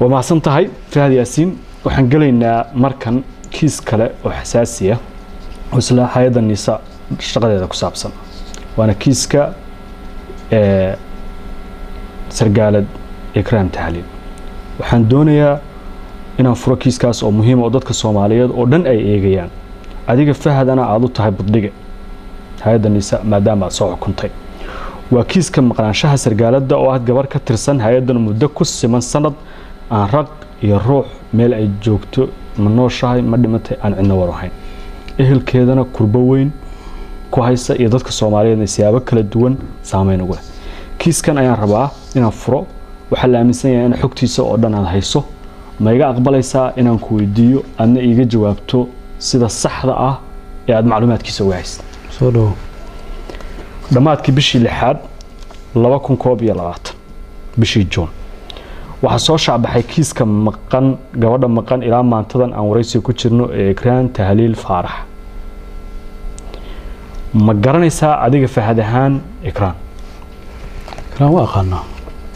ومحسن تهي فهد ياسين waxaan galeynaa markan kiis kale oo xasaasi ah oo isla hay'adda NISA shaqadeeda ku saabsan waana kiiska sargaalad Ikraan Tahliil waxaan doonayaa inaan furo kiiskaas oo muhiim ah oo dadka Soomaaliyeed oo dhan ay eegayaan adiga fahadana aad u tahay buddiga hay'adda NISA maadaama soo xukuntay waa kiiska maqnaanshaha sargaaladda oo ah gabar ka tirsan hay'addan muddo ku siman sanad aan raq iyo ruux meel ay joogto ma nooshahay ma dhimatay aan cidna warahayn ehelkeedana kurba weyn ku haysa iyo dadka Soomaaliyeed siyaabo kala duwan saameyn ugu leh kiiskan ayaan rabaa inaan furo waxa la aaminsan yahay in xogtiisa oo dhan aad hayso ma iga aqbalaysaa inaan ku weydiiyo adna iga jawaabto sida saxda ah ee aad macluumaadkiisa uga haysid soo dhaw dhamaadkii bishii 6 2022 bishii June waxa soo shacbaxay kiiska maqan gabadha maqan ilaa maantadan aan wareysi ku jirno ee Ikraan Tahliil Faarax ma garanaysaa adiga fahad ahaan Ikraan waa aqaanaa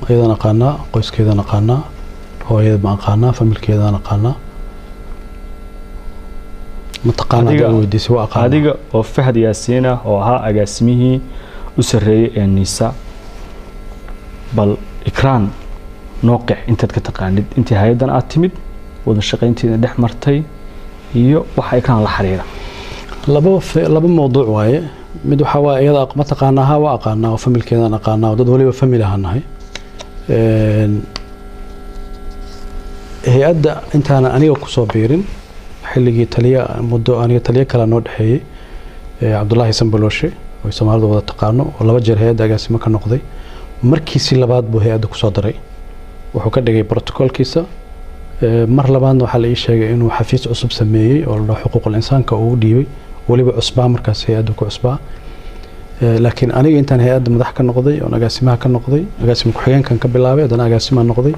ayadana aqaanaa qoyskeedana aqaanaa hooyada aqaanaa familkeedana aqaanaa mataqaanaa weydiisay waa aqaanaa adiga oo Fahad Yaasiin ah oo ahaa agaasimihii u sareeyay ee NISA bal Ikraan nooqix intaad ka taqaanid intii hay'adan aad timid wada shaqaynteeda dhex martay iyo waxa Ikraan la xiriira laba mowduuc waaye mid waxa waa iyada ma taqaanaa waa aqaanaa oo familkeedan aqaanaa dad waliba family ahanahay hay'adda intaan aniga ku soo biirin xilligii taliya muddo aniga taliya kala noo dhaxeeyay Cabdullaahi Sanbalooshe oo Soomaalidu wada taqaano oo laba jeer hay'adda agaasimo ka noqday markiisii labaad buu hay'adda ku soo daray wuxuu ka dhigay protocolkiisa mar labaadna waxa la ii sheegay inuu xafiis cusub sameeyay oo la xuquuqul insaanka uu dhiibay waliba cusbaa markaas hay'adda ku cusbaa laakiin aniga intaan hay'adda madax ka noqday oo agaasimaha ka noqday agaasimo ku xigeenkan ka bilaabay hadana agaasimaha noqday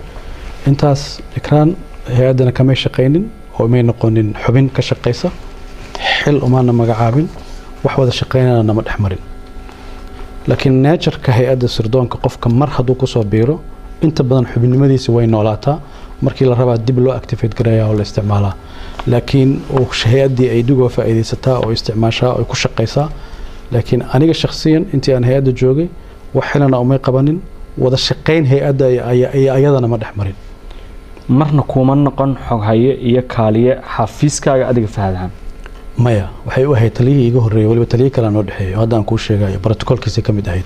intaas Ikraan hay'addana kama shaqeynin oo may noqonin xubin ka shaqeysa xil umaana magacaabin wax wada shaqeynana nama dhaxmarin laakiin nature-ka hay'adda sirdoonka qofka mar hadduu ku soo biiro inta badan xubinimadiisa way noolaataa markii la rabaa dib loo activate gareeyaa oo la isticmaalaa laakiin oo hay'addii ay digoo faa'iideysataa oo isticmaashaa oo ku shaqeysaa laakiin aniga shakhsiyan intii aan hay'adda joogay wax xilana umay qabanin wada shaqeyn hay'adda ayadana ma dhaxmarin marna kuma noqon xog haye iyo kaaliye xafiiskaaga adiga fahadahan maya waxay u ahayd taliyihii iga horreeyay waliba taliye kale noo dhaxeeyay hadda aan kuu sheegayo protocolkiisa ka mid ahayd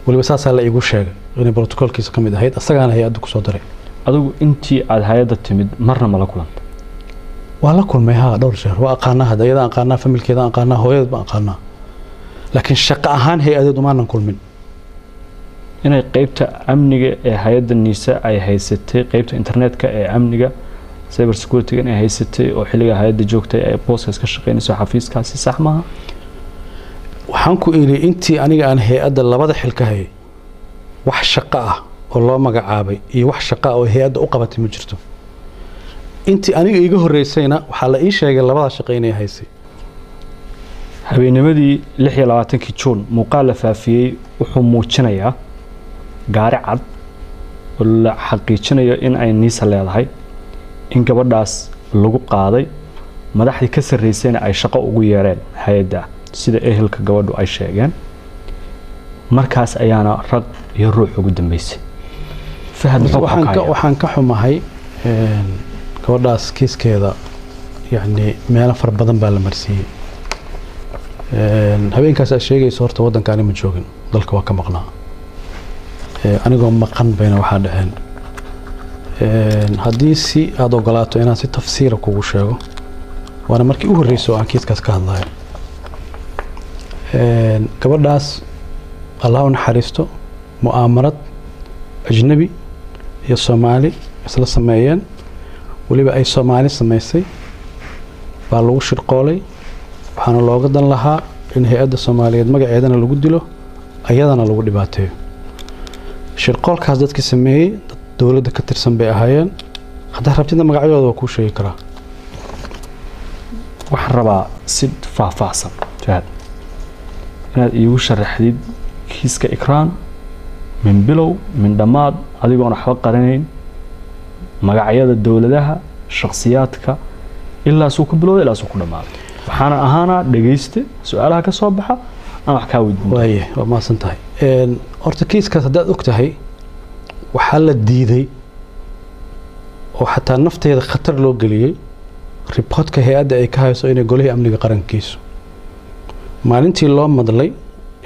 waliba saasaa la igu sheegay inay protocolkiisa ka mid ahayd asagaana hay'adda ku soo daray adigu intii aad hay'adda timid marna ma la kulantay waa la kulmay dhowr jeer waa aqaanaa hadda iyada aqaanaa familkeeda aqaanaa hooyada ba aqaanaa laakiin shaqo ahaan hay'adeed umaanan kulmin inay qaybta amniga ee hay'adda NISA ay haysatay qaybta internetka ee amniga cyber security ay haysatay oo xilliga hay'adda joogtay ay process ka shaqeynayso xafiiskaasi sax maaha waxaan ku iri intii aniga aan hay'adda labada xil ka hayay wax shaqo ah oo loo magacaabay iyo wax shaqo oo hay'adda u qabatay ma jirto intii aniga iga horeysayna waxa la ii sheegay labada shaqo inay haysay habeennimadii 26 June muuqaal la faafiyay wuxuu muujinayaa gaari cad oo la xaqiijinayo in ay NISA leedahay in gabadhaas lagu qaaday madaxdii ka sareysayna ay shaqo ugu yeereen hay'adda sida ehelka gabadhu ay sheegeen markaas ayaana rag iyo ruux ugu dambeysay fahad waxaan ka xumahay gabadhaas kiiskeeda yani meelo far badan baa la marsiiyay habeenkaas aad sheegayso horta waddankaani ma joogin dalka waa ka maqnaa anigoo maqan bayna waxaa dhaceen haddii si aad ogolaato inaan si tafsiira kugu sheego waana markii u horreysay oo aan kiiskaas ka hadlayo gabadhaas allah u naxariisto mu'aamarad ajnabi iyo Soomaali isla sameeyeen waliba ay Soomaali sameysay baa lagu shirqoolay waxaana looga dan lahaa in hay'adda Soomaaliyeed magaceedana lagu dilo ayadana lagu dhibaateeyo shirqoolkaas dadkii sameeyay dawladda ka tirsan bay ahaayeen hadda rabtida magacyadooda waa ku sheegi karaa waxaan rabaa si faahfaahsan fahad inaad iigu sharaxdid kiiska Ikraan من بلو من دماد أديكون حق قرنين magacyada dowladaha shakhsiyaadka ilaa suu ku bilowday ilaa suu ku dhamaaday waxaana ahaana dhageyste su'aalaha ka soo baxa aan wax ka weydiin waaye waa maasan tahay horta kiiskaas haddaad og tahay waxaa la diiday oo xataa nafteeda khatar loo geliyey riboodka hay-adda ay ka hayso inay golihii amniga qarankiisu maalintii loo madlay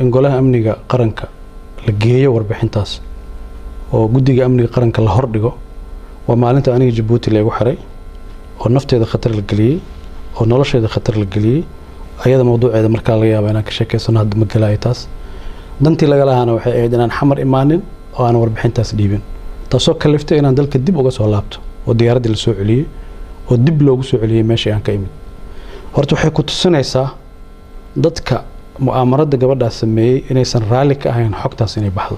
in golaha amniga qaranka la geeyo warbixintaas oo guddiga amniga qaranka la hordhigo waa maalinta aniga Jabuuti la igu xiray oo nafteeda khatar la geliyey oo nolosheeda khatar la geliyey ayada mawduuceeda markaa laga yaabo inaan ka sheekeysano hadda ma galaayo taas dantii laga lahaana waxay ahayd inaan xamar imaanin oo aan warbixintaas dhiibin taasoo kaliftay inaan dalka dib uga soo laabto oo diyaaraddii la soo celiyey oo dib loogu soo celiyey meeshii aan ka imid horta waxay ku tusinaysaa dadka mu'aamarada gabadhaas sameeyey inaysan raalli ka ahayn xogtaas inay baxdo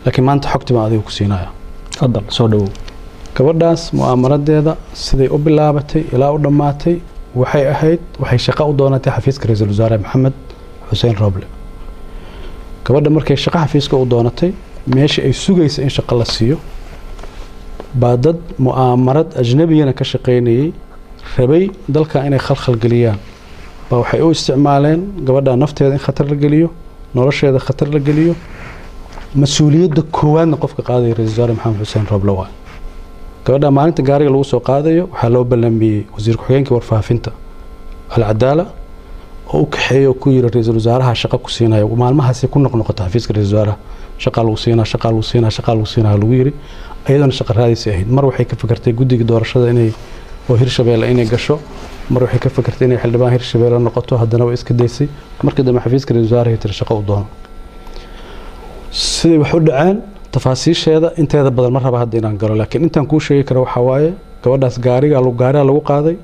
laakiin maanta xogtii baan adiga ku siinaya fadal soo dhawow gabadhaas mu'aamaradeeda siday u bilaabatay ilaa u dhammaatay waxay shaqo u doonatay xafiiska ra'iisul wasaare maxamed xuseen roble gabadha markay shaqo xafiiska u doonatay meeshii ay sugaysa in shaqo la siiyo baa dad mu'aamarad ajnabiyana ka shaqaynayay rabay dalka inay khalkhal geliyaan baa waxay u isticmaaleen gabadha nafteeda in khatar la geliyo nolosheeda khatar la geliyo mas-uuliyadda koowaadna qofka qaadaya ra'iisul wasaare maxamed xuseen roble waa gabadha maalinta gaariga lagu soo qaadayo waxaa loo ballamiyey wasiir ku-xigeenka warfaafinta alcadaala oo u kaxeeyo ku yiri ra'iisul wasaaraha shaqo ku siinayo maalmahaasi ku noqnoqota xafiiska ra'iisul wasaaraha shaqo lagu siinaa lagu yiri ayadana shaqo raadis ahayd mar waxay ka fikirtay guddiga doorashada inay oo Hirshabeelle inay gasho mar waxay ka fikirtay inay xildhibaan Hirshabeelle noqoto haddana way iska daysay markii dambe xafiiska ra'iisul wasaaraha tir shaqo u doono sidii wax u dhacaan tafaasiisheeda inteeda badan ma raba hadda inaan galo laakiin intaan kuu sheegi karo waxa waaye gabadhaas gaariga lagu qaaday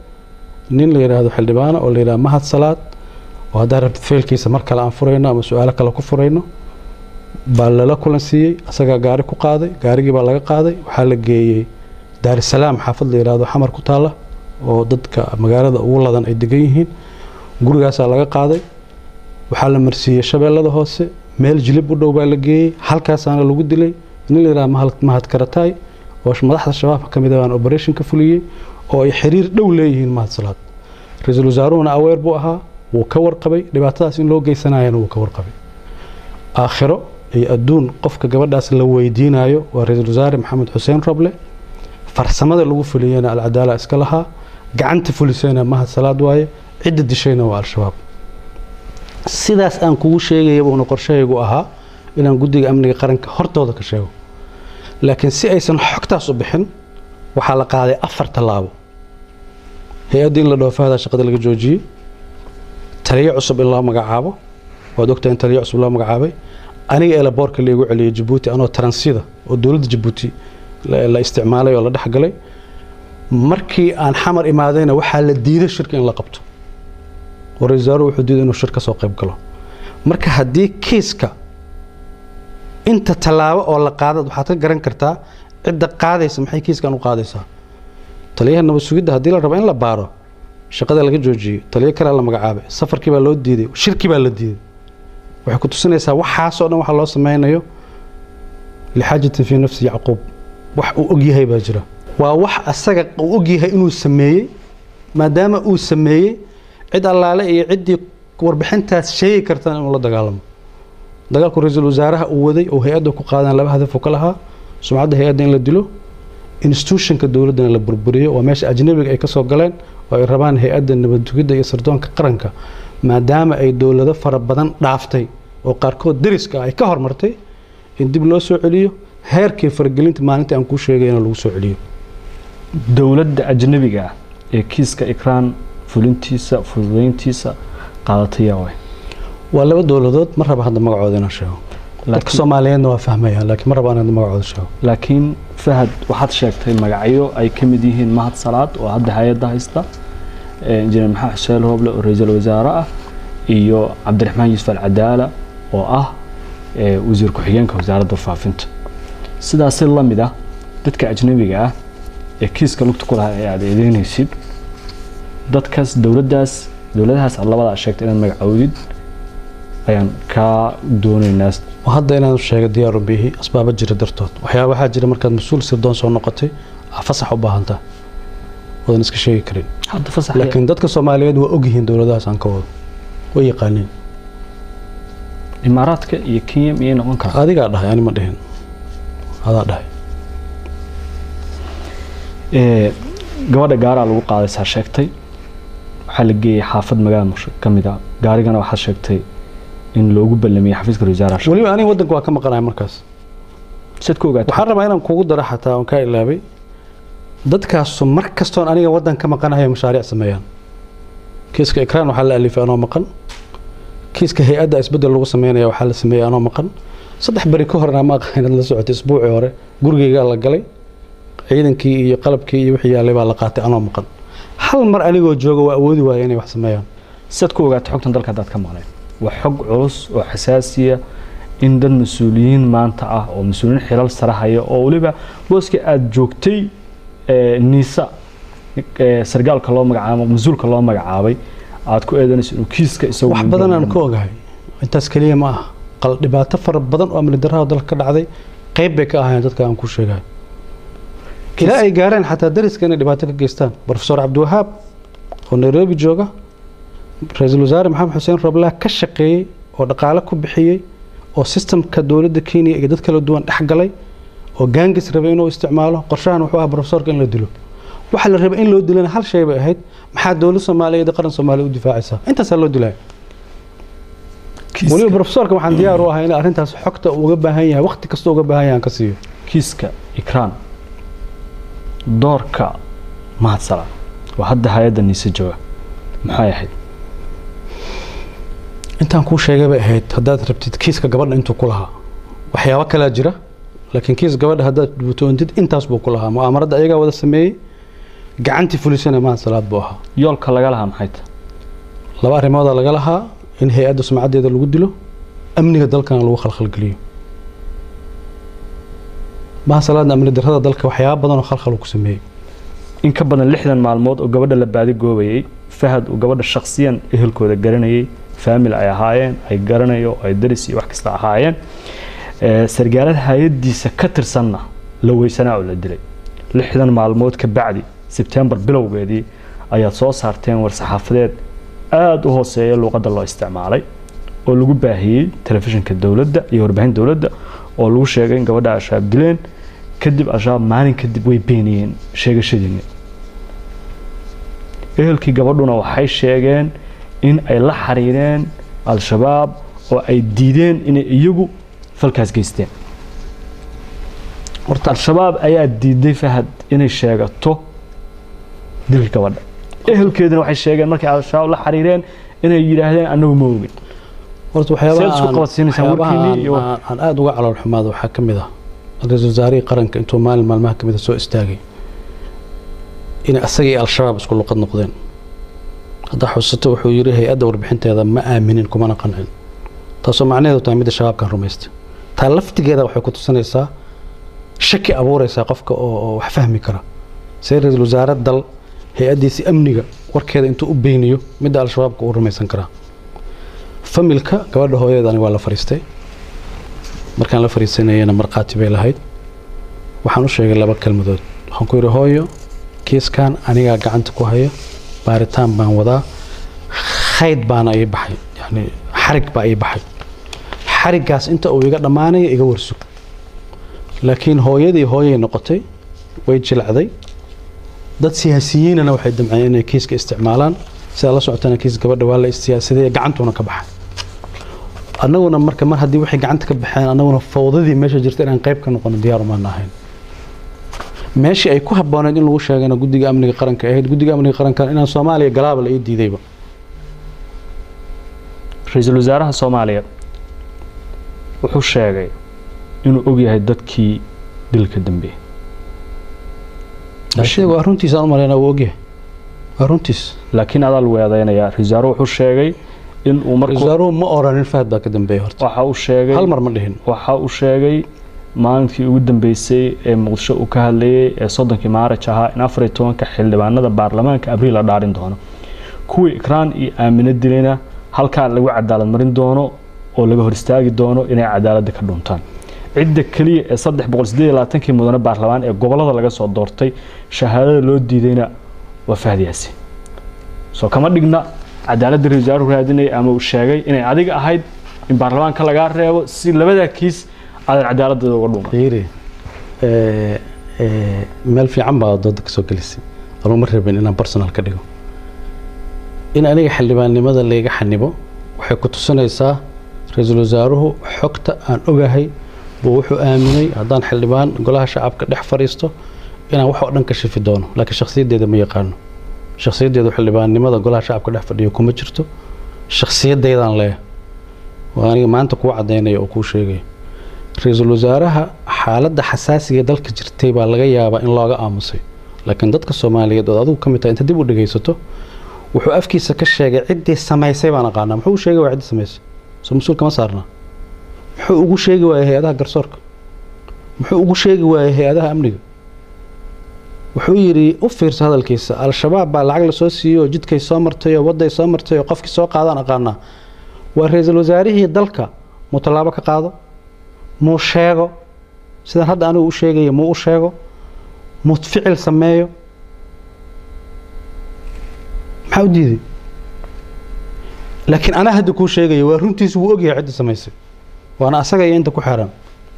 nin la yiraahdo xildhibaan oo la yiraahdo Mahad Salaad oo hadda rabta feelkiisa mar kale aan furayno ama su'aalo kale ku furayno baa la kulan siiyey asaga gaari ku qaaday gaarigii baa laga qaaday waxaa la geeyey Daar es Salaam xaafad la yiraahdo xamar ku taala oo dadka magaalada ugu ladan ay degan yihiin gurigaas laga qaaday waxaa la marsiiyey Shabeellada hoose meel jilib u dhow baa la geeyey halkaasaana lagu dilay nin la yiraahdo Mahad Karatay oo madaxda shabaabka kamid ah operation ka fuliyay oo ay xiriir dhow leeyihiin Mahad Salaad ra'iisul wasaaruhuna aweer buu ahaa wuu ka warqabay dhibaatadaas in loo geysanayana wuu ka warqabay aakhiro ay adduun qofka gabadhaas la weydiinayo waa ra'iisul wasaare maxamed xuseen roble farsamada lagu fuliyayna alcadaala iska lahaa gacanta fulisayna Mahad Salaad waaye cidda dishayna waa al-shabaab sidaas aan kugu sheegay buu qorshaygu ahaa inaan guddiga amniga qaranka hortooda ka sheego laakiin si aysan xogtaas u bixin waxaa la qaaday 4 talaabo hay-adda in la dhoofaada shaqada laga joojiyey taliye cusub in loo magacaabo waad ogtahay in taliye cusub loo magacaabay aniga eelaboorka lagu celiyay Jabuuti anoo taransida oo dawladda Jabuuti la isticmaalay oo la dhaxgalay markii aan xamar imaadayna waxaa la diiday shirka in la qabto waraysaaro wuxuu diiday inuu shirka soo qayb galo marka haddii kiiska inta talaabo oo la qaado waxaad ka garan kartaa cidda qaadaysa maxay kiiskan u qaadaysaa taliyaha nabad sugidda haddii la rabo in la baaro shaqada laga joojiyey taliye kale la magacaabay safarkii baa loo diiday shirki baa la diiday waxay ku tusinaysaa waxaasoo dhan waxa loo sameynayo lixaajatin fi nafsi Yacquub wax uu og yahay baa jira waa wax asaga uu og yahay inuu sameeyay maadaama uu sameeyay cid allaale iyo ciddii warbixintaas sheegi kartaan inuu la dagaalamo dagaalku ra'iisul wasaaraha uu waday oo hay-adda ku qaadaan laba hadaf oo kala ahaa sumcadda hay-adda in la dilo institutionka dawladda la burburiyo oo meesha ajnabiga ay ka soo galeen oo ay rabaan hay-adda nabad sugidda iyo sirdoonka qaranka maadaama ay dawlado fara badan dhaaftay oo qaarkood dariska ay ka hormartay in dib loo soo celiyo heerkii faragelinta maalinta aan ku sheegayna lagu soo celiyo dawladda ajnabiga ee kiiska ikraan fulintiisa fududeyntiisa qaadatay waa laba dawladood mar raba hadda magacooda inaan sheego dadka Soomaaliyeedna waa fahmayaan laakiin mar raba inaan magacooda sheego laakiin Fahad waxaad sheegtay magacyo ay ka mid yihiin Mahad Salaad oo hadda hay'adda haysta injineer Maxamed Xuseen Roble oo ra'iisul wasaare ah iyo Cabdiraxmaan Yuusuf Al-Cadaala oo ah wasiir ku-xigeenka wasaaradda faafinta sidaas la mid ah dadka ajnabiga ah ee kiiska lugta ku lahaa ee aad eedeynaysid dadkaas dawladahaas labada sheegtay inaad magacoodid ayaan ka doonaynaa hadda inaan sheego diyaar u bihi asbaab jira dartood waxaa jira markaad mas'uul sirdoon soo noqotay fasax u baahanta wadan iska sheegi karin hadda fasax laakiin dadka Soomaaliyeed waa og yihiin dawladahaas aan ka wado way yaqaaniin imaaraadka iyo Kenya iyo noqon kara adiga dhahay ani ma dhihin hada dhahay gabadha gaara lagu qaaday saa sheegtay waxa la geeyay xaafad magaalada Muqdisho kamida gaarigana waxa sheegtay in loogu ballamiyay xafiiska wasaarada wali ani wadanka waa ka maqanaay markaas sidku ogaatay waxaan rabaa inaan kugu daro xataa aan ka ilaabay dadkaas mar kastoon aniga wadan ka maqanahay mashaariic sameeyaan kiiska ikraan waxa la alifay anoo maqan kiiska hay'adda isbedel lagu sameeyo waxa la sameeyay anoo maqan saddex bari ka horna ma aqaan la socotay isbuuci hore gurigeyga la galay ciidankii iyo qalabkii iyo wixii yaalay baa la qaatay anoo maqan hal mar anigoo jooga waa awoodi waayay inay wax sameeyaan sidku ogaatay xogtan dalka dad ka maqnay waa xog culus oo xasaasiya in dad mas'uuliyiin maanta ah oo mas'uuliyiin xilal sare haya oo waliba booska aad joogtay niisa sargaalka loo magacaabo mas'uulka loo magacaabay aad ku eedanayso inuu kiiska isagu wax badan aan ka ogahay intaas kaliya ma aha qal dhibaato far badan oo amni darrada dalka ka dhacday qayb bay ka ahaayeen dadka aan ku sheegay kila ay gaareen xataa dariska inay dhibaato ka geystaan professor Abdiwahaab oo Nairobi jooga ra'iisul wasaare Maxamed Xuseen Roble ka shaqeeyay oo dhaqaale ku bixiyay oo systemka dawladda Kenya iyo dad kala duwan dhex galay oo gaangis rabay inuu isticmaalo qorshahan wuxuu ahaa professorka in la dilo waxa la rabay in loo dilana hal shay bay ahayd maxaa dawladda Soomaaliyeed qaran Soomaaliya u difaacaysa intaas loo dilay waliba professorka waxaan diyaar u ahay in arrintaas xogta uga baahan yahay waqti kasta uga baahan yahay ka siiyo kiiska ikraan doorka maadsala waa hadda hay'adda niisa jooga maxay ahayd intaan ku sheegay bay ahayd haddaad rabtid kiiska gabadha intuu ku lahaa waxyaabo kala jira laakiin kiis gabadha haddaad dubtoontid intaas buu ku lahaa mu'aamarada ayaga wada sameeyay gacantii fulisana maadsalaad buu ahaa yoolka laga lahaa maxay tahay laba arrimood laga lahaa in hay'adda sumcadeeda lagu dilo amniga dalkana lagu khalkhalgeliyo maadsalaadna amni darrada dalka waxyaabo badan oo khalkhal ku sameeyay in ka badan 60 maalmood oo gabadha la baadi goobayay fahad oo gabadha shakhsiyan ehelkooda garanayay family ay ahaayeen ay garanayo ay daris iyo wax kasta ahaayeen sargaalada hay'adiisa ka tirsanna la weysanaa oo la dilay 60 maalmood ka bacdi September bilowgeedii ayaa soo saarteen war saxaafadeed aad u hooseeya luqadda loo isticmaalay oo lagu baahiyay telefishinka dawladda iyo warbaahin dawladda oo lagu sheegay in gabadha ashaab dileen kadib ashaab maalin kadib way beeniyeen sheegashadiina ehelkii gabadhuna waxay sheegeen in ay la xariireen al-shabaab oo ay diideen inay iyagu falkaas geysteen horta al-shabaab ayaa diiday fahad inay sheegato dilka gabadha ehelkeeduna waxay sheegeen markay al-shabaab la xariireen inay yiraahdeen anagu ma ogin horta waxyaabaha aan aad uga calool xumaado waxa kamid ah ra'iisul wasaaraha qaranka intuu maalmaha kamid soo istaagay in asagii al-shabaab isku luqad noqdeen hadda xusato wuxuu yiri hay'adda warbixinteeda ma aaminin kuma qancin taasoo macnaheedu tahay mid shabaabkan rumaystay taa laftigeeda waxay ku tusinaysaa shaki abuuraysa qofka oo wax fahmi kara ra'iisul wasaaraha dal hay'adiisa amniga warkeeda intuu u beyniyo mid al-shabaabka uu rumaysan kara familka gabadha hooyadeedani waa la fariistay markaan la fariisanayna marqaati bay lahayd waxaan u sheegay laba kalmadood waxaan ku yiri hooyo kiiskan aniga gacanta ku haya baaritaan baan wadaa khayd baan ay baxay yani xarig baa ay baxay xarigaas inta uu iga dhamaanay iga warsu laakiin hooyadii hooyay noqotay way jilacday dad siyaasiyiinna waxay damceen inay kiiska isticmaalaan sida la socotana kiis gabadha waa la istiyaasaday gacantuna ka baxay annaguna marka mar hadii wixii gacanta ka baxeen annaguna fawdadii meesha jirtay inaan qayb ka noqono diyaar uma ahayn meeshii ay ku habboonayd in lagu sheegana guddiga amniga qaranka ahayd guddiga amniga qaranka inaan Soomaaliya galaabal ay diidayba ra'iisul wasaaraha Soomaaliya wuxuu sheegay inuu og yahay dadkii dilka dambe ashaygu aruntiisa aan maleena uu og yahay aruntiis laakiin aad lagu weedaynaya ra'iisul wasaaruhu wuxuu sheegay in uu markuu wasaaruhu ma oranin Fahad baa ka dambeeyay horta waxa uu sheegay hal mar ma dhihin waxa uu sheegay maalintii ugu dambeysay ee Muqdisho uu ka hadlayay ee 30 Maarch ahaa in 14 xildhibaanada baarlamaanka Abriil la dhaarin doono kuwii ikraan iyo aamina dilayna halka lagu cadaalad marin doono oo laga hor istaagi doono inay cadaalad ka dhuntaan cidda kaliya ee 328 mudane baarlamaan ee gobolada laga soo doortay shahaadada loo diidayna waa Fahad Yaasiin soo kama dhigna cadaaladda ra'iisul wasaaruhu raadinay ama uu sheegay inay adiga ahayd in baarlamaanka laga reebo si labada kiis aan cadaaladda uga dhumo fiiri meel fiican baa dad ka soo galisay anuu ma rabin inaan personal ka dhigo in aniga xildhibaannimada laga xanibo waxay ku tusinaysaa ra'iisul wasaaruhu xogta aan ogahay buu wuxuu aaminay haddaan xildhibaan golaha shacabka dhex fariisto inaan wax oo dhan ka shifi doono laakiin shakhsiyadeeda ma yaqaano shakhsiyadeedu xildhibaannimada golaha shacabka dhex fadhiyo kuma jirto shakhsiyadeedaan leeyahay waa aniga maanta kuu caddaynaya oo kuu sheegaya ra'iisul wasaaraha xaaladda xasaasiga dalka jirtay baa laga yaabaa in looga aamusay laakiin dadka Soomaaliyeed oo adigu kamid tahay inta dib u dhageysato wuxuu afkiisa ka sheegay ciddii samaysay baan aqaanaa muxuu sheegay waa ciddii samaysay soo mas'uul kama saarna muxuu ugu sheegi waayay hay'adaha garsoorka muxuu ugu sheegi waayay hay'adaha amniga wuxuu yiri u fiirso hadalkiisa al-shabaab baa lacag la soo siiyay jidkay soo martay oo waday soo martay oo qofkii soo qaadaan aqaanaa waa ra'iisul wasaarihii dalka mutalaabo ka qaado muu sheego sidaan hadda anigu u sheegayo muu u sheego muu ficil sameeyo maxaa u diiday laakiin ana hadda kuu sheegayo waa runtiisu wuu ogyahay cidda samaysay waana asaga iyo inta ku xeeran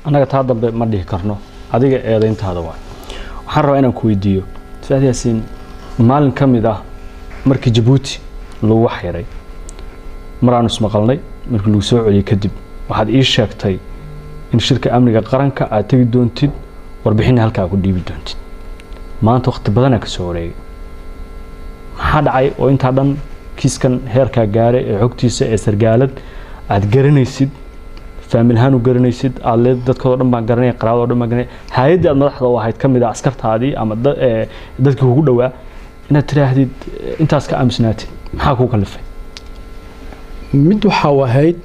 anaga taa dambe ma dhihi karno adiga eedayntaada waa waxaan rabaa inaan ku weydiiyo Fahad Yaasiin maalin ka mid ah markii Djibouti lagu xiray maraan ismaqalnay markii lagu soo celiyay kadib waxaad ii sheegtay in shirka amniga qaranka aad tagi doontid warbixin halka ku dhiibi doontid maanta waqti badan ka soo wareegay maxaa dhacay oo inta dhan kiiskan heerka gaaray ee xogtiisa ee sargaalad aad garanaysid faamilhaan u garanaysid aad dadkooda dhan baan garanay qaraabada dhan baan garanay hay'adda aad madaxda u ahayd kamid ah askartaadii ama dadkii ugu dhawaa inaad tiraahdid intaas ka aamusnaatid maxaa ku kalifay mid waxa wahayd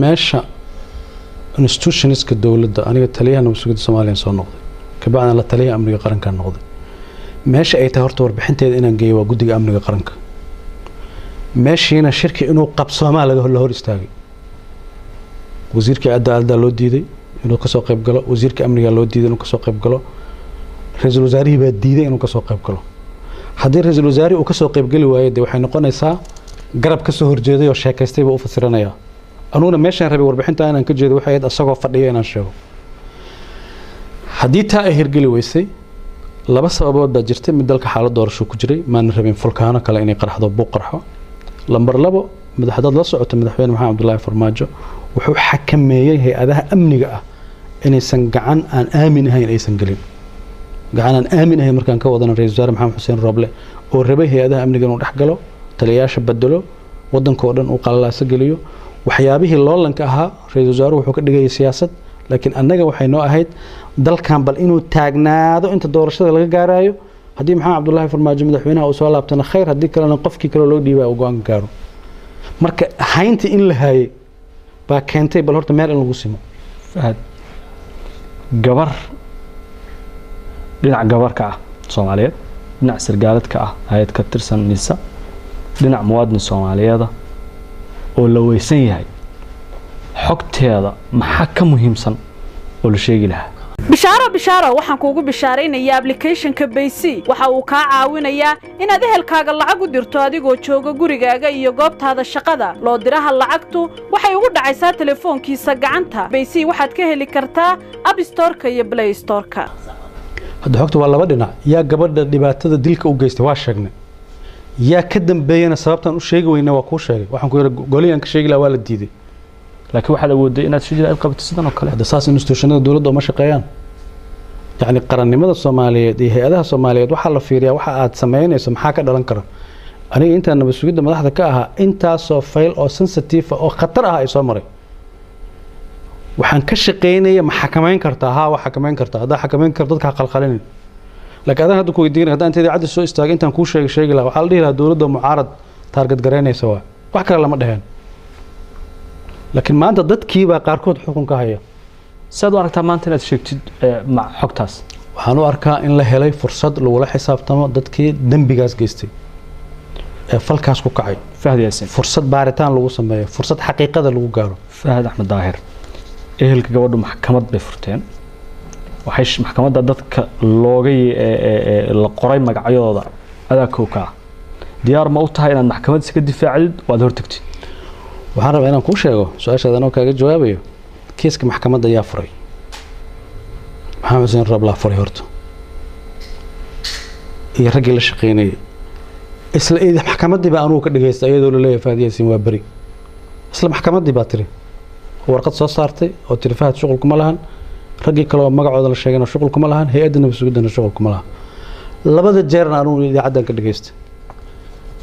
meesha institutionska dawladda aniga taliyaha nabadgelyada Soomaaliya soo noqday ka bacdan la taliyaha amniga qaranka noqday meesha ay tahay horta warbixinteeda inaan geeyo waa guddiga amniga qaranka meeshiina shirki inuu qabsoomaa laga hor istaagay wasiirka cadaaladda loo diiday inuu ka soo qayb galo wasiirka amniga loo diiday inuu ka soo qayb galo ra'iisul wasaarihi baa diiday inuu ka soo qayb galo haddii ra'iisul wasaarihi uu ka soo qayb gali waayay waxay noqonaysaa garab ka soo horjeeday oo sheekaystay buu u fasiranaya anuna meeshaan rabay warbixinta inaan ka jeedo waxay asagoo fadhiyo inaan sheego haddii taa ay hirgeli weysay laba sababood baa jirtay mid dalka xaalad doorasho ku jiray maan rabin fulkaano kale inay qarxdo buu qarxo lambar 2 madaxda la socota madaxweyne Maxamed Abdullaahi Farmaajo wuxuu xakameeyay hay'adaha amniga ah inaysan gacan aan aamin ahayn aysan galin gacan aan aamin ahayn markaan ka wadana ra'iisul wasaare Maxamed Xuseen Roble oo rabay hay'adaha amniga inuu dhex galo taliyaasha bedelo wadanka oo dhan uu qalalaasa galiyo waxyaabihii loolanka ahaa ra'iisul wasaaruhu wuxuu ka dhigay siyaasad laakiin annaga waxay noo ahayd dalkan bal inuu taagnaado inta doorashada laga gaarayo haddii Maxamed Abdullaahi Farmaajo madaxweynaha uu soo laabtana khayr haddii kalena qofkii kale loo dhiibay uu go'aan gaaro marka haynta in la haayay baa keentay bal horta meel in lagu simo Fahad gabar dhinac gabarka ah Soomaaliyeed dhinac sargaaladka ah hay'ad ka tirsan nisa dhinac muwaadin Soomaaliyeed oo la weysan yahay xogteeda maxaa ka muhiimsan oo la sheegi lahaa bishaaro waxaan kuugu bishaaraynayaa application-ka Baysi waxa uu ka caawinayaa inaad ehelkaaga lacag u dirto adigoo jooga gurigaaga iyo goobtaada shaqada loo diraha lacagtu waxay ugu dhacaysaa telefoonkiisa gacanta Baysi waxaad ka heli kartaa App Store-ka iyo Play Store-ka hadda xogtu waa laba dhinac yaa gabadha dhibaatada dilka u geystay waa sheegnay yaa ka dambeeyana sababtan u sheegi weynaa waa ku sheegay waxaan ku yiri goliyaan ka sheegi la waa la diiday laakiin waxaad awooday inaad shijir ay qabato sidan oo kale hada saas institutionada dawladda ma shaqeeyaan يعني قرنimada Soomaaliyeed iyo hay'adaha Soomaaliyeed waxa la fiiriyaa waxa aad sameynayso maxaa ka dhalan kara aniga inta nabad sugidda madaxda ka ahaa intaas oo file oo sensitive oo khatar ah ay soo maray waxaan ka shaqeynaya ma xakameyn kartaa waxa xakameyn kartaa hada xakameyn kartaa dadka qalqalin laakiin hadda ku weydiin hadaan inteedii cad soo istaag intaan ku sheegi lahaa waxa la dhihi lahaa dawladda mucaarad target gareynaysa wax kale lama dhahan laakiin maanta dadkii baa qaarkood xukun ka haya saad u aragtaa maanta inaad sheegtid ma xogtaas waxaan u arkaa in la helay fursad lagu la xisaabtamo dadkii dambigaas geystay ee falkaas ku kacay Fahad Yaasiin fursad baaritaan lagu sameeyo fursad xaqiiqada lagu gaaro Fahad Axmed Daahir ehelka gabadhu maxkamad bay furteen waxay maxkamadda dadka looga la qoray magacyadooda adaa kowka diyaar ma u tahay inaad maxkamad iska difaacdid waad hortagtid waxaan rabaa inaan kuu sheego su-aashaada anoo kaaga jawaabayo kiiska maxkamadda ayaa furay maxamed xuseen rooble furay horta iyo raggii la shaqeynayay isla maxkamaddii baa anugu ka dhageystay iyadoo la leeyahay Fahad Yaasiin waa bari isla maxkamaddii baa tiri warqad soo saartay oo tiri Fahad shuqul kuma lahan raggii kale oo magacooda la sheegay shuqul kuma lahan hay'adda nabadgelyada shuqul kuma lahan labada jeerna anugu idaacaddan ka dhageystay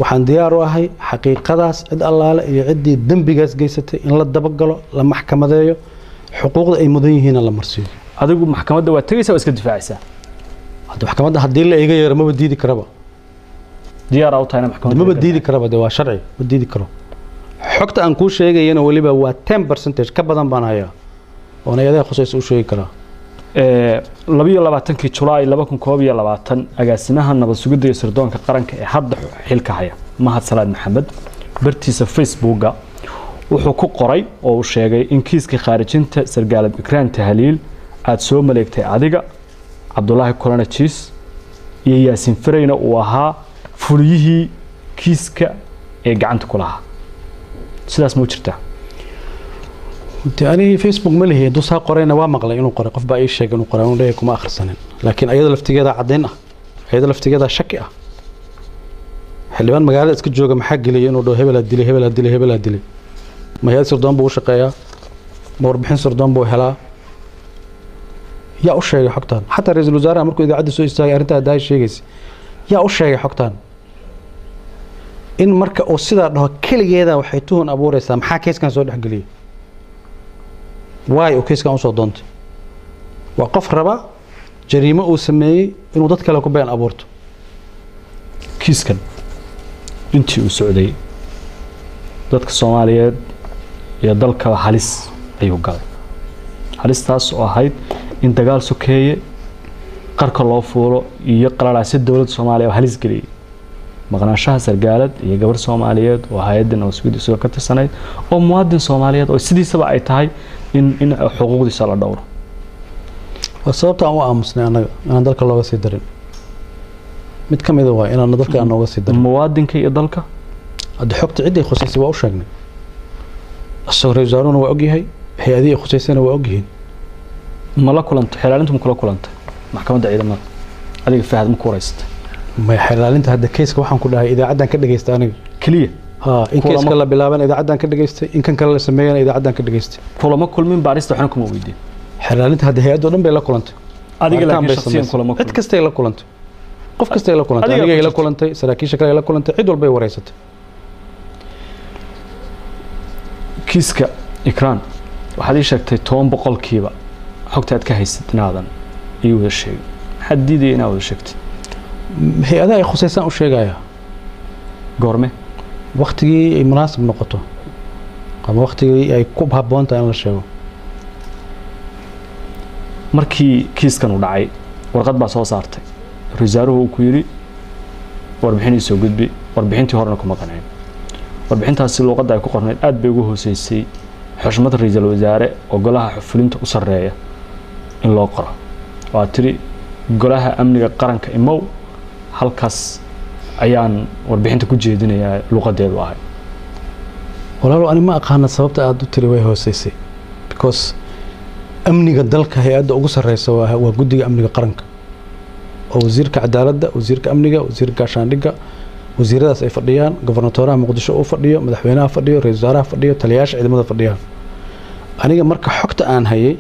waxaan diyaar u ahay xaqiiqadaas cid allaale iyo ciddii dambigaas geysatay in la dabagalo la maxkamadeeyo xuquuqda ay mudan yihiin la marsiiyo adigu maxkamadda waa tagaysaa oo iska difaacaysaa hadda maxkamadda haddii la iga yeero maba diidi karaba diyaar u tahay maxkamadda maba diidi karaba de waa sharci ma diidi karo xogta aan kuu sheegayana waliba waa 10% ka badan baan hayaa oo ayada khusayso u sheegi karaa 22 Julaay 2021 agaasimaha nabad sugidda iyo sirdoonka qaranka ee hadda xilka haya Mahad Salaad Maxamed bartiisa Facebooka wuxuu ku qoray oo uu sheegay in kiiska khaarijinta sargaalad Ikraan Tahliil aad soo maleegtay adiga Cabdullaahi Kulanajiis iyo Yaasiin Fareyna uu ahaa fuliyihii kiiska ee gacanta ku lahaa sidaas ma jirtaa أنا فيسبوك ملهي دوسها قرينا وامقلي إنه قري قف بأي شيء إنه قرينا ليه كم آخر سنين لكن أيضا الافتقاد عدينا أيضا الافتقاد شكئة حلوان مقالة اسكت جوجا محق لي إنه ده هبل الدلي هبل الدلي هبل الدلي ما هي سردان بو شقيا ما ربحين سردان بو هلا يا أشياء حقتان حتى رئيس الوزراء أمركم إذا عدى سوء استاج أنت هداي شيء يا أشياء حقتان إن مركا أوسيدا ده كل جيدا وحيتون أبو رئيس محاكيس كان سود حق لي واي وكيس كان وصل دونت وقف ربع جريمة وسميه إنه ضد كلا كوبين أبورت كيس كان أنتي وسعودي ضد الصومالية يضلك حليس أيوة قال حليس تاس وهاي إن تقال سكية قرق الله فورو يقرأ على سد دولة الصومالية وحليس قلي مغناشها سرقالد يقبر صوماليات وهايدنا وسويد سوكة السنة وموادن صوماليات وسدي سبع أيتهاي إن حقوق دي سالة دورة وصوبت أنا أمسني أنا ذلك الله وسيدرين متكم إذا واي أنا ذلك أنا وسيدرين موادن كي ذلك أدي حقت عدة خصيصي وأوشجني الصغر يزارون وأجيهاي هي هذه خصيصين وأجيهن ملاكول أنت حلال أنتم كلاكول أنت محكمة دعيدة ما هذه في هذا مكوريست ما حلال أنت هذا كيس كوحن كلها إذا عدنا كده جيست أنا كليه إن كيس كلا بلابن إذا عدنا كده جيست إن كان كلا سمينا إذا عدنا كده جيست كل ما كل من باريس تحنكم موجودين حلال أنت هذا هي أدونم بيلا كلنت أديك لكن شخصيا كل ما عد كستي لا كلنت قف كستي لا كلنت أديك لا كلنت سراكي شكل لا كلنت عد والبي وريست كيسك إكران وحدي شكتي توم بقول كيبا حكتها كهيست نادن يوه الشيء حديدي أنا ولا شكت هي هذا خصيصا وشيء جاية قرمه وقتي مناسب نقطه قام وقتي أي كوب هبون تاني الشيء markii kiiskan uu dhacay warqad baa soo saartay risaaruhu uu ku yiri warbixin soo gudbi warbixintii horena kuma qanacin warbixintaasi luqadda ay ku qornayd aad bay ugu hooseysay xushmad ra'iisul wasaare oo golaha fulinta u sareeya in loo qoro waa tiri golaha amniga qaranka imow halkaas ayaan warbixinta ku jeedinayaa luqadeedu ahay walaalo ani ma aqaan sababta aad u tiri way hooseysay because amniga dalka hay'adda ugu sareysa waa guddiga amniga qaranka oo wasiirka cadaaladda wasiirka amniga wasiirka gaashaandhigga wasiiradaas ay fadhiyaan gobernatoraha muqdisho uu fadhiyo madaxweynaha fadhiyo ra'iisul wasaaraha fadhiyo taliyayaasha ciidamada fadhiyaan aniga marka xogta aan hayay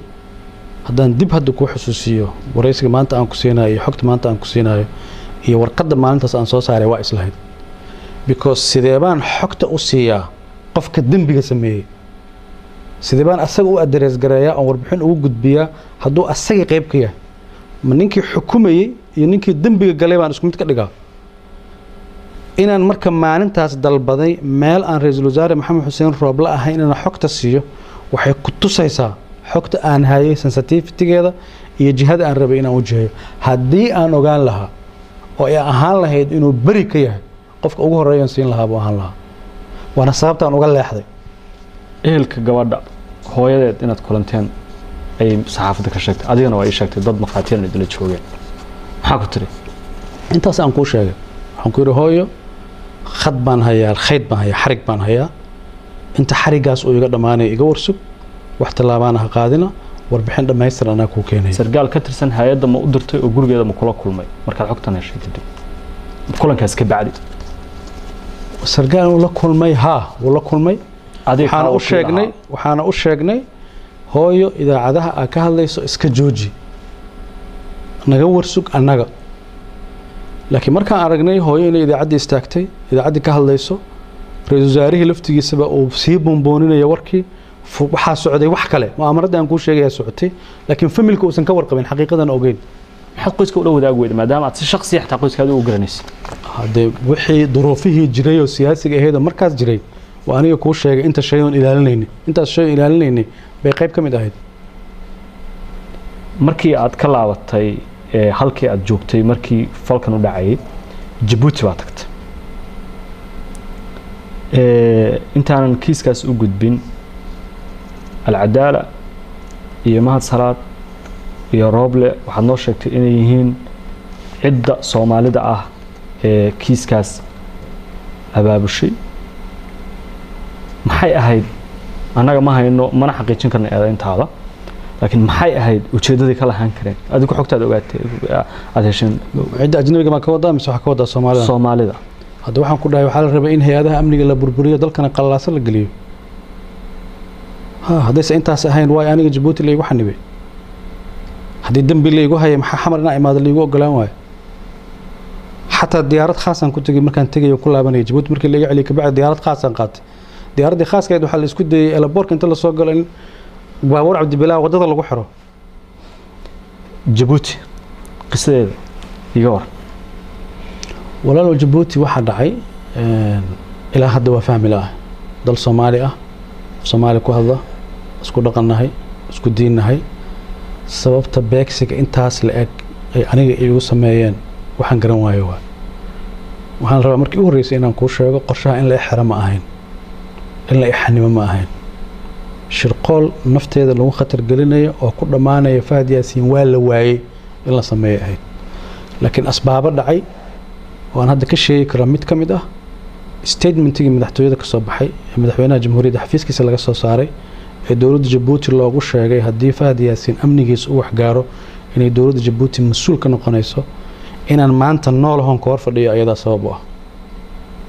haddaan dib hadda ku xusuusiyo waraysiga maanta aan ku siinayo iyo xogta maanta aan ku siinayo iyo warqadda maalintaas aan soo saaray waa islahayd because sidee baan xogta u siiyaa qofka dembiga sameeyey sidee baan asaga u address gareeyaa oo warbixin ugu gudbiyaa hadduu asaga qayb ka yahay ma ninkii xukumayay iyo ninkii dembiga galay baan isku mid ka dhigaa inaan marka maalintaas dalbaday meel aan ra'iisul wasaare maxamed xuseen rooble ahayn inaan xogta siiyo waxay ku tusaysaa xogta aan hayay sensitivity-geeda iyo jihada aan rabay inaan wajahayo haddii aan ogaan lahaa oo ay ahaan lahayd inuu beri ka yahay qofka ugu horeeyaan siin lahaa buu ahaan lahaa waana sababtaan uga leexday ehelka gabadha hooyadeed inaad kulanteen ay saxaafadda ka sheegtay adigana waa ii sheegtay dad markhaatiyana idila joogeen maxaa ku tiri intaas aan kuu sheegay waxaan ku yidhi hooyo khad baan hayaa khayd baan hayaa xarig baan hayaa inta xarigaas uu iga dhammaanaya iga warsug wax tallaabaana ha qaadina warbixin dhammaystiran anaa kuu keenaya sargaal ka tirsan hay-adda ma u dirtay oo gurigeeda ma kula kulmay markaad xogtan heshay kadib kulankaas ka bacdi sargaal uu la kulmay wuu la kulmay waxaana u sheegnay hooyo idaacadaha aad ka hadlayso iska jooji naga warsug annaga laakiin markaan aragnay hooyo inay idaacaddii istaagtay idaacaddii ka hadlayso ra-iisul wasaarihii laftigiisaba uu sii boonbooninayo warkii waxaa socday wax kale mu'aamarada aan kuu sheegayaa socotay laakiin familka uusan ka warqabin xaqiiqadan ogeyn maxaad qoyska ula wadaagi weyda maadaama aad si shakhsi xataa qoyskaada u garanaysay haddee wixii duruufihii jiray oo siyaasiga ahayd oo markaas jiray waa aniga kuu sheegay inta shay oon ilaalinaynay intaas shay oon ilaalinaynay bay qayb ka mid ahayd markii aad ka laabatay halkii aad joogtay markii falkan u dhacayay Djibouti baa tagtay intaanan kiiskaas u gudbin alcadaala iyo mahad salaad iyo rooble waxaad noo sheegtay inay yihiin cidda soomaalida ah ee kiiskaas abaabushay maxay ahayd annaga ma hayno mana xaqiijin karna eedayntaada laakiin maxay ahayd ujeedadii ka lahaan kareen adigu xogtaada ogaatay aad hesheen cidda ajnabiga ma ka wadaa mise waxa ka wadaa soomaalida hadda waxaan ku dhahay waxaa la rabay in hay-adaha amniga la burburiyo dalkana qalalaasa la geliyo haddayse intaas ahayn waay aniga Djibouti la igu xanibay haddii dembi la igu hayay maxaa xamar inaa imaado la igu ogolaan waayo xataa diyaarad khaasaan ku tegay markaan tegayo ku laabanaya Djibouti markii la iga celiyay kabacdi diyaarad khaasaan qaatay diyaaraddii khaaskayd waxaa la isku dayay elaboorka inta la soo galo in baabuur cabdibilaa waddada lagu xiro Djibouti qisadeeda iga war walaalow Djibouti waxaa dhacay ilaa hadda waa fahmi la ah dal Soomaali ah Soomaali ku hadla isku dhaqannahay isku diinnahay sababta beegsiga intaas la eg ay aniga igu sameeyeen waxaan garan waayo waxaan rabaa markii u horreysay inaan kuu sheego qorshaha in la xiro ma ahayn in la xanimo ma ahayn shirqool nafteeda lagu khatar gelinayo oo ku dhammaanaya Fahad Yaasiin waa la waayay in la sameeyo ahayd laakiin asbaabo dhacay waan hadda ka sheegi karaa mid ka mid ah statementigii madaxtooyada ka soo baxay ee madaxweynaha jamhuuriyadda xafiiskiisa laga soo saaray ee dowladda Djibouti loogu sheegay haddii Fahad Yaasiin amnigiisa uu waxgaaro inay dowladda Djibouti mas'uul ka noqonayso inaan maanta nool hoon ka hor fadhiyo ayadaa sabab u ah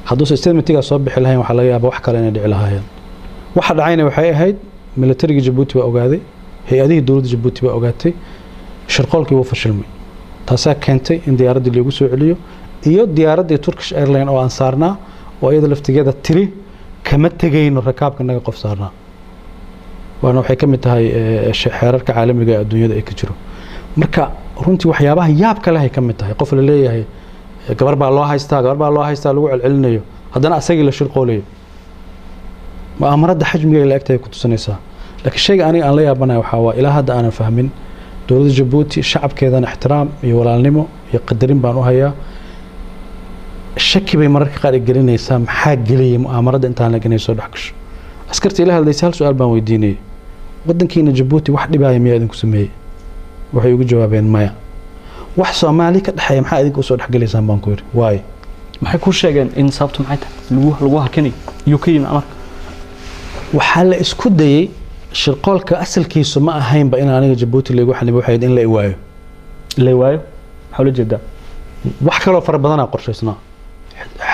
hadduusan statementigaa soo bixi lahayn waxaa laga yaabaa wax kale inay dhici lahaayeen waxa dhacayna waxay ahayd militariga Djibouti waa ogaaday hay-adihii dowladda Djibouti waa ogaatay shirqoolkii wuu fashilmay taasaa keentay in diyaaraddii lagu soo celiyo iyo diyaaraddii Turkish Airlines oo aan saarnaa oo iyada laftigeeda tiri kama tegayno rakaabka naga qof saarnaa waana waxay ka mid tahay xeerarka caalamiga ee adduunyada ay ka jiro marka runtii waxyaabaha yaabka leh ay ka mid tahay qof la leeyahay gabar baa loo haystaa lagu celcelinayo haddana asagii la shirqoolayo mu'aamarada xajmiga ay la egtahay ku tusinaysaa laakiin shayga aniga aan la yaabanahay waxaa waa ilaa hadda aanan fahmin dowladda Djibouti shacabkeedana ixtiraam iyo walaalnimo iyo qadarin baan u hayaa shaki bay mararka qaar gelinaysaa maxaa geliyay mu'aamarada intaan la ganay soo dhaxgasho askarta ila hadlaysay hal su'aal baan weydiinay wadankiina Djibouti wax dhibaaya miyaa idinku sameeyay waxay ugu jawaabeen maya wax Soomaali ka dhaxay maxaa idinku soo dhaxgalaysaan baan ku yiri waay maxay ku sheegeen in sababtu maxay tahay lagu hakanay UK amarka waxaa la isku dayay shirqoolka asalkiisu ma ahaynba in aniga Djibouti lagu xanibay waxay in la iwaayo xawla jeeda wax kale oo fara badan aan qorshaysnaa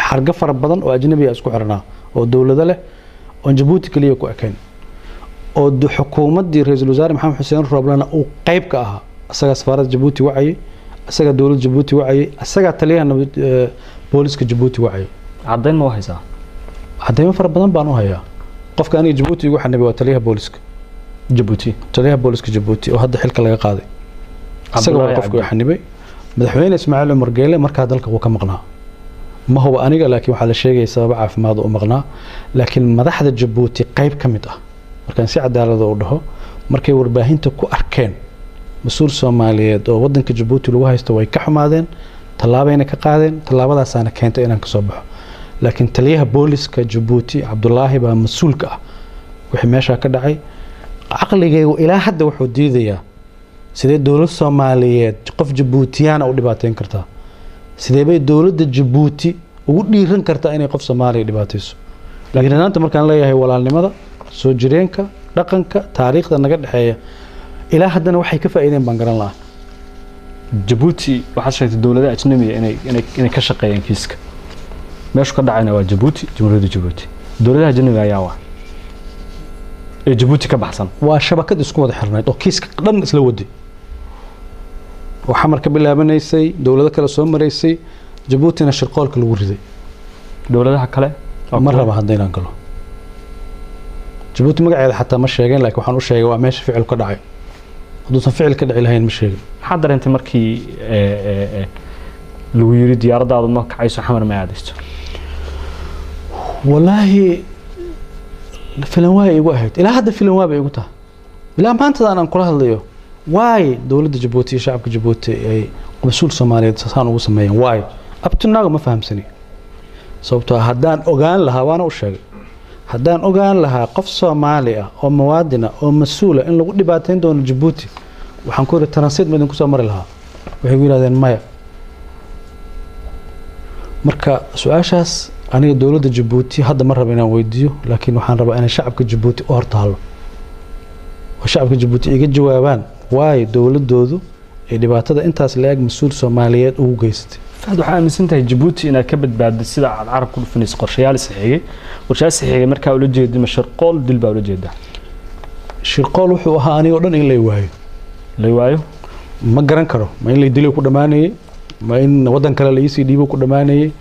xarga fara badan oo ajnabi ah isku xirnaa oo dawladda leh oo Djibouti kaliya ku ekayn oo xukuumaddii ra'iisul wasaare Maxamed Xuseen Rooblana uu qayb ka ahaa asaga safaaradda Djibouti wacay asaga dawladda Djibouti wacay asaga taliyaha booliska Djibouti wacay caddayn ma haysaa caddayn fara badan baan u hayaa qofka aniga Djibouti ugu xanibay waa taliyaha booliska Djibouti oo hadda xilka laga qaaday asaga waa qofka xanibay madaxweyne Ismaaciil Umar Geele markaa dalka uu ka maqnaa ma huwa aniga laakiin waxa la sheegay sabab caafimaad u maqnaa laakiin madaxda Djibouti qayb ka mid ah markaan si cadaalad u dhaho markay warbaahinta ku arkeen mas'uul Soomaaliyeed oo wadanka Djibouti lagu haysto way ka xumaadeen talaabayna ka qaadeen talaabadaasana keentay inaan ka soo baxo laakiin taliyaha booliska Djibouti Cabdullaahi baa mas'uulka ah wixii meesha ka dhacay caqligaygu ilaa hadda wuxuu diidayaa sidee dowlad Soomaaliyeed qof Jabuutiyaan u dhibaateyn kartaa sidee bay dowladda Jabuuti ugu dhiiran kartaa inay qof Soomaaliya dhibaateyso laakiin maanta markaan leeyahay walaalnimada soo jireenka dhaqanka taariikhda naga dhaxeeya ilaa haddana waxay ka faa'iideen baan garan lahaa Jabuuti waxaa sheegtay dowladaha ajnabiga inay ka shaqeeyaan kiiska meesha ka dhacayna waa Jabuuti jamhuuriyadda Jabuuti dowladaha ajnabiga ayaa waa ee Jabuuti ka baxsan waa shabakad isku wada xirnayd oo kiiska dhan isla waday waxa marka bilaabanaysay dowlado kale soo mareysay Jabuutina shirqoolka lagu riday dowladaha kale ma raba haddaynan galo Jabuuti magaceeda xataa ma sheegeen laakiin waxaan u sheegay waa meesha ficil ka dhacay hadduusan ficil ka dhici lahayn ma sheegin maxaa dareentay markii lagu yiri diyaaradaadu ma kacayso xamar ma aadayso والله فيلم واي igu ahayd ilaa hadda filim waa bay igu tahay ilaa maanta aan kula hadlayo waay dawladda Djibouti shacabka Djibouti ay mas'uul Soomaaliyeed saan ugu sameeyeen waay abtunaaga ma fahamsani sababtoo haddaan ogaan lahaa waana u sheegay haddaan ogaan lahaa qof Soomaali ah oo muwaadin ah oo mas'uul ah in lagu dhibaateyn doono Djibouti waxaan ku yiri transit ma idin ku soo mari lahaa waxay yiraahdeen maya marka su'aashaas aniga dawladda Djibouti hadda ma rabo inaan weydiiyo laakiin waxaan rabaa inay shacabka Djibouti u hortaalo oo shacabka Djibouti iga jawaabaan waay dawladoodu ay dhibaatada intaas la eg mas'uul Soomaaliyeed ugu geystay fahad waxa aaminsan tahay Djibouti inaad ka badbaadid sida aad carabku dhufanayso qorshayaal saxiixay markaa ula jeedin shirqool dil baa ula jeedaa shirqool wuxuu ahaa aniga dhan in la waayo ma garan karo ma in la dilay ku dhamaanayay ma in wadan kale la ii dhiibo ku dhamaanayay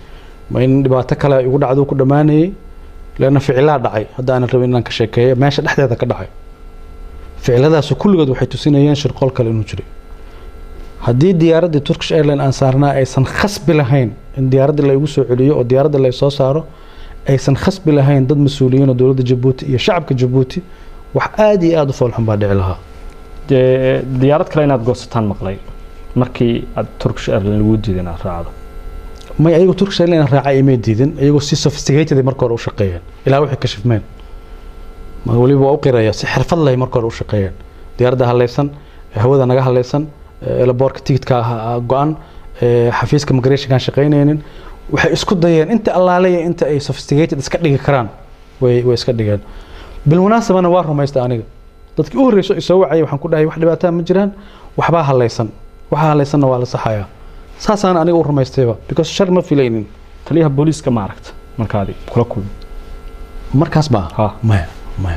ma in dhibaato kale ugu dhacdo ku dhamaanayay leena ficilaa dhacay hadda aan rabin inaan ka sheekeeyo meesha dhexdeeda ka dhacay ficiladaas kulligood waxay tusinayeen shirqool kale inuu jiray haddii diyaaradda Turkish Airlines aan saarnaa aysan khasbi lahayn in diyaaradda la igu soo celiyo oo diyaaradda la soo saaro aysan khasbi lahayn dad mas'uuliyiin oo dawladda Djibouti iyo shacabka Djibouti wax aad iyo aad u fool xun baa dhici lahaa diyaarad kale inaad goosataan maqlay markii aad Turkish Airlines lagu diiday inaad raacdo ما أيقو تركش لين راعي إيميل ديدن أيقو سي sophisticated مركور وشقيان إلى واحد كشف مان ما هو اللي هو قراية سحر فضله مركور وشقيان ديار ده هالليسن هو ده نجاه هالليسن لبارك تيجت كجوان حفيز كمجريش كان شقيانين وحيسكت ضيان أنت الله علي أنت أي sophisticated إسكت لي كران وإسكت لي بالمناسبة أنا وارهم ما يستعنيه ضدك أوري يسوي عي وحنقول هاي واحدة باتها مجران وحباها هالليسن وحها هالليسن ولا صحايا ساسان أنا أقول رميستيبا because شر ما في لينين تليها بوليس كمعركت مركادي كل كل مركز با ها ما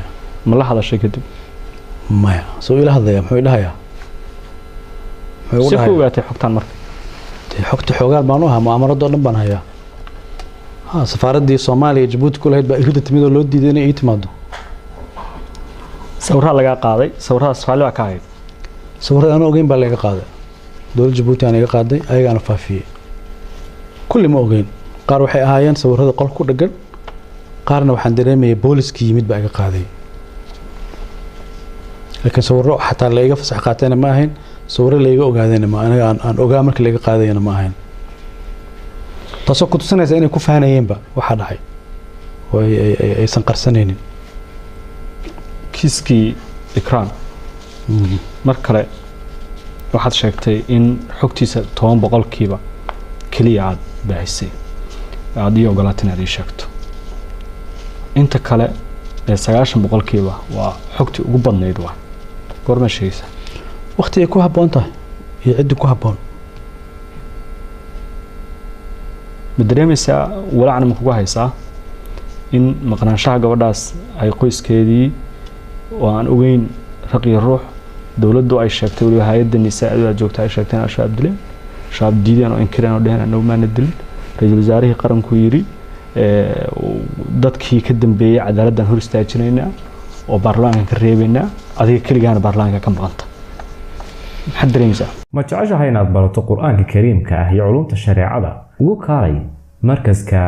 لا هذا الشيء كده ما سوي له هذا يا محي لها يا سيكو جاتي حكتان مرك حكت حوجات بانوها مؤامرات دول بانها ها سفارة دي الصومالية جيبوتي كلها يبقى يريد تميدوا لود دي دينا يتمادوا صورها لقى قاضي صورها الصفالي وكاهي صورها أنا أقيم بالله قاضي دول جيبوتي أنا قاضي أيق أنا فافيه كل ما أقيم قارو حي أهايان صور هذا قل كل رجل قارنا وحن دريمي بوليس كي يمد بقى قاضي لكن صور حتى اللي يقف سحقاتنا ما هين صور اللي يقو قاعدين ما أنا أقامك اللي قاضي أنا ما هين تصور سنة زين يكون فهنا ينبع واحد حي ويسنقر سنين كيسكي إكرام مركلة واحد شاكتي إن حكتي توان بقول كيبا كلي عاد بعيسي عادية وقالتنا هذه شاكتو أنت كلا سجاشن بقول كيبا وحكتي وقبض نيدوا قرما شيسة وقت يكون هبون طه يعد كون هبون بدريميسا ولا عنا مكوها هيسا إن مقناشها قبضاس أي قيس كذي وعن أوين رقي الروح دولته أي شاكتي ولي هايد النساء اللي جوكتها أي شاكتين على شاب دلين شاب ديدان وإنكران ودهن أنه ما ندل رجل وزاره قرن كويري dadkii ka dambeeyay cadaaladdan hor istaajinayna oo baarlamaanka ka reebayna adiga kaligaana baarlamaanka ka maqanta maxaad dareemaysaa ma jeceshahay inaad barato qur-aanka kariimka ah iyo culumta shareecada ugu kaalay markaska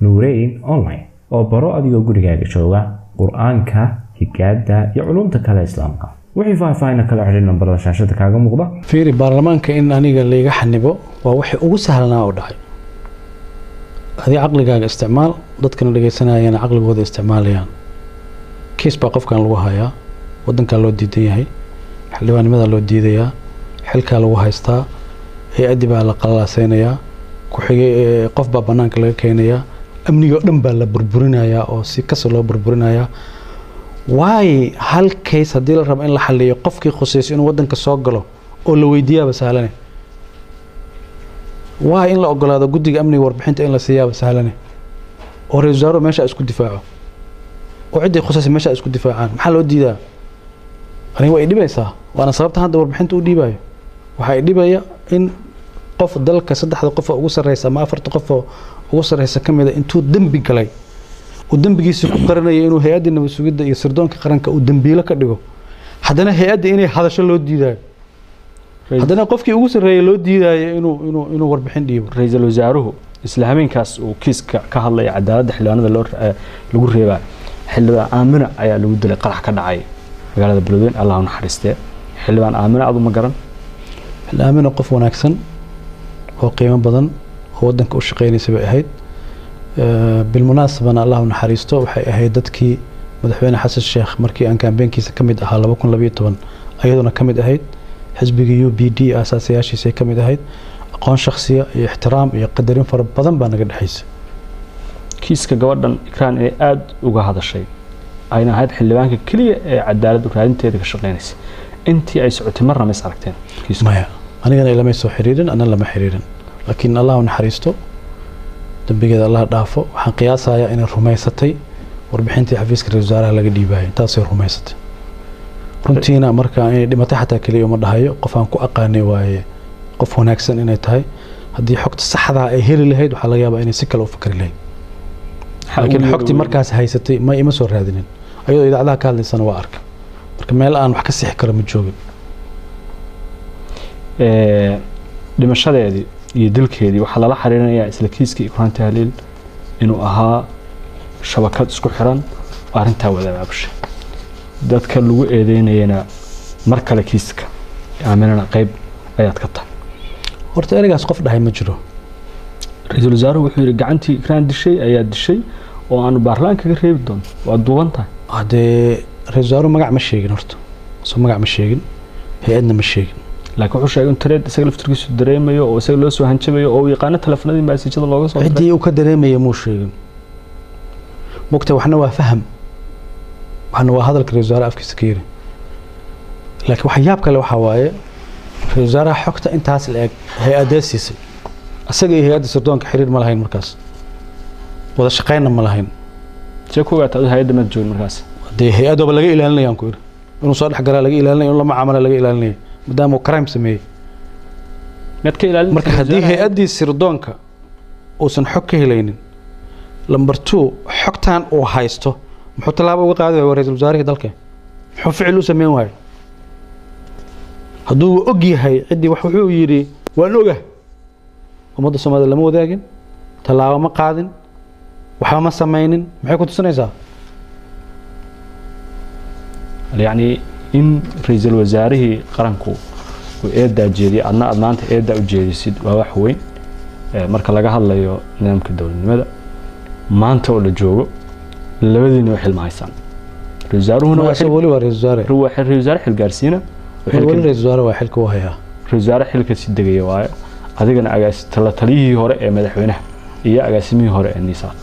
nuureyn online oo baro adigoo gurigaaga jooga qur-aanka higaada iyo culumta kale islaamka wixii faahfaahin kala xiriir nambarada shaashada kaaga muuqda fiiri baarlamaanka in aniga leega xanibo waa wixii ugu sahlanaa oo dhacay هذه عقلك استعمال ضد كانوا اللي جالسين عقل جود استعماليان كيس بقف كان لوها يا wadankaa loo diidan yahay xildhibaannimada loo diidayaa xilkaa lagu haystaa hay-addi baa la qalalaaseynayaa ku-xigay qof baa bannaanka laga keenayaa amniga oo dhan baa la burburinayaa oo si kasta loo burburinayaa waayo hal case haddii la rabo in la xaliyo qofkii khusayso inuu wadanka soo galo oo la weydiiyaaba sahlane waayo in la ogolaado guddiga amniga warbixinta in la siiyaaba sahlane oo ra-iisul wasaaruhu meesha isku difaaco oo ciddii khusaysa meesha isku difaacaan maxaa loo diidaa aniga way dhibaysaa waana sababta hadda warbixinta u dhiibayo waxaa dhibaya in qof dalka 3 qof ugu sareysa ama 4 qof ugu sareysa kamida intuu dambi galay oo dambigiisa ku qaranaya inuu hay'adda nabad sugidda iyo sirdoonka qaranka uu dambiilo ka dhigo haddana hay'adda inay hadasho loo diidayo haddana qofkii ugu sareeyay loo diidayo inuu warbixin dhiibo ra'iisul wasaaruhu isla habeenkaas uu kiiska ka hadlay cadaaladda xildhibaanada lagu reebay xildhibaan Aamina ayaa lagu dilay qarax ka dhacay magaalada Beledweyne Allah u naxariistay xildhibaan Aamina aad ma garan Aamina qof wanaagsan oo qiimo badan oo wadanka u shaqeynaysa bay ahayd بالمناسبة الله نحرسته وحي أهيد دتكي مدحوين حسن الشيخ مركي أن كان بينكي كمد أها لبكون لبيتون أيضا كمد أهيد حزب يو بي دي أساسياشي سي كمد أهيد أقوان شخصية احترام يقدرين فرب بدن بانا قد حيس كيس كجوردن كان آد وجه هذا الشيء أين هاد حلوانك كلية عدالة وكرادين تيرك الشغلانيس أنتي أي سعوت مرة ما يسألكتين كيس ما أنا لما يسوي حريرا أنا لما حريرا لكن الله نحرسته dambigeeda Allah dhaafo waxaan qiyaasayaa in rumaysatay warbixintii xafiiska ra'iisul wasaaraha laga dhiibay taasoo rumaysatay runtiina marka ay dhimatay xataa kaliya uma dhahayo qof aan ku aqaanay waaye qof wanaagsan inay tahay haddii xogta saxda ah ay heli lahayd waxa laga yaabaa inay si kale u fikri lahayd laakiin xogtii markaas haysatay ma ima soo raadinin ayadoo idaacadaha ka hadlaysana waa arka marka meel aan wax ka sixi karo ma joogin dhimashadeedii iyo dilkeedii waxa lala xariirinayaa isla kiiskii Ikraan Tahliil inuu ahaa shabakad isku xiran arinta wadaabashay dadka lagu eedeynayna mar kale kiiska aaminana qayb ayaad ka tahay horta erigaas qof dhahay ma jiro ra'iisul wasaaruhu wuxuu yiri gacantii Ikraan dishay ayaa dishay oo aan baarlamaanka ka reebi doon waa duuban tahay hadee ra'iisul wasaaruhu magac ma sheegin horta soo magac ma sheegin hay'adna ma sheegin laakiin wuxuu sheegay in tareed isaga laftirkiisu dareemayo oo isaga loo soo hanjabayo oo yaqaan telefoonadii message-da looga soo diray cidii uu ka dareemayo muu sheegin mugta waxna waa faham waxna waa hadalka ra'iisul wasaaraha afkiisa ka yiri laakiin waxa yaab kale waxa waaye ra'iisul wasaaraha xogta intaas la eg hay'adda siisay asaga iyo hay'adda sirdoonka xiriir ma lahayn markaas wada shaqeynna ma lahayn si ku gaata hay'adda ma joogin markaas hadii hay'adda laga ilaalinayaan ku yiri inuu soo dhex galaa laga ilaalinayo lama macaamalo laga ilaalinayo مدام كرايم سميه مدك إلى مركز هذه هيئة سردونك وسن حكه هلين لمبر 2 حكتان أو هايستو محط لعبة وقاعدة ورئيس الوزراء ذلك حو فعلوا سميه واي هدو أجي هاي عندي وحوي يري ونوجه ومضى سماد لمو ذاكن تلاعب ما قاعدين وحما سمينين محي كنت سنيسا يعني in ra'iisul wasaarihii qaranku uu eedaa jeediyay adnaanta eedaa u jeedisid waa wax weyn marka laga hadlayo nidaamka dawladnimada maanta oo la joogo labadiina wax xilmahaysan ra'iisul wasaaruhuna waa wali waa ra'iisul wasaare xil gaarsiina wali ra'iisul wasaare waa xilka u hayaa ra'iisul wasaare xilka si degaya waayo adigana taliyihii hore ee madaxweynaha iyo agaasimihii hore ee niisaad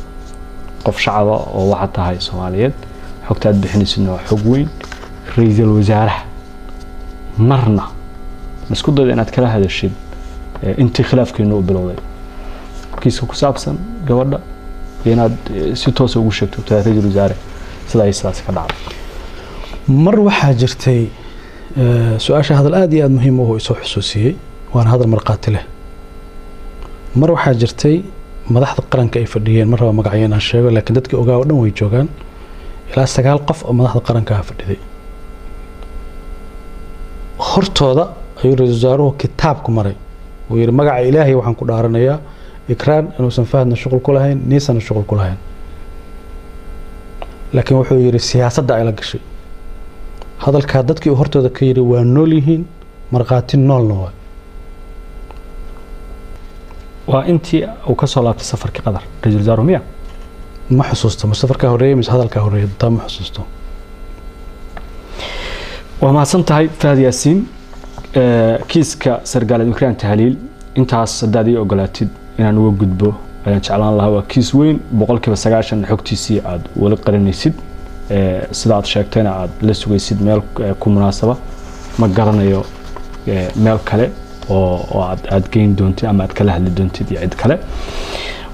qof shacab oo waxa tahay Soomaaliyeed xogtaad bixinaysidna waa xog weyn ra'iisul wasaaraha marna masku dayda inaad kala hadashid intii khilaafkeenu u bilowday kiiska ku saabsan gabadha inaad si toos ugu sheegto ra'iisul wasaare sidaas ka dhacay mar waxaa jirtay su'aasha hadal aad iyo aad muhiim u soo xusuusiyay waan hadal marqaati leh mar waxaa jirtay madaxda qaranka ay fadhiyeen mar raba magacyada aan sheego laakiin dadkii ogaa oo dhan way joogaan ilaa 9 qof oo madaxda qaranka ah fadhiday hortooda ayuu ra'iisul wasaaruhu kitaab ku maray oo yiri magaca Ilaahay waxaan ku dhaaranayaa Ikraan inuusan faahna shuqul ku lahayn niisana shuqul ku lahayn laakiin wuxuu yiri siyaasadda ay la gashay hadalka dadkii hortooda ka yiri waa nool yihiin marqaati noolna waa intii uu ka soo laabtay safarkii qadar ra'iisul wasaaruhu miya ma xusuusto safarka horeeyay mis hadalka horeeyay taa ma xusuusto وما سنتهاي فهد ياسين كيسكا سرقالة إكرام تهليل intaas hadaad ii ogolaatid inaan uga gudbo ayaan jeclaan lahaa waa kiis weyn 90% xogtiisii aad wali qarinaysid sida aad sheegtayna aad la sugaysid meel ku munaasaba ma garanayo meel kale oo aad geyn doontid ama aad kala hadli doontid iyo cid kale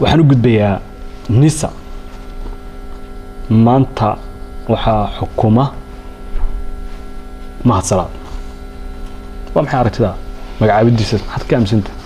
waxaan u gudbayaa nisa maanta waxaa xukuma Mahad Salaad waa maxay aragtida magacaabidiisa maxaad ka aaminsantahay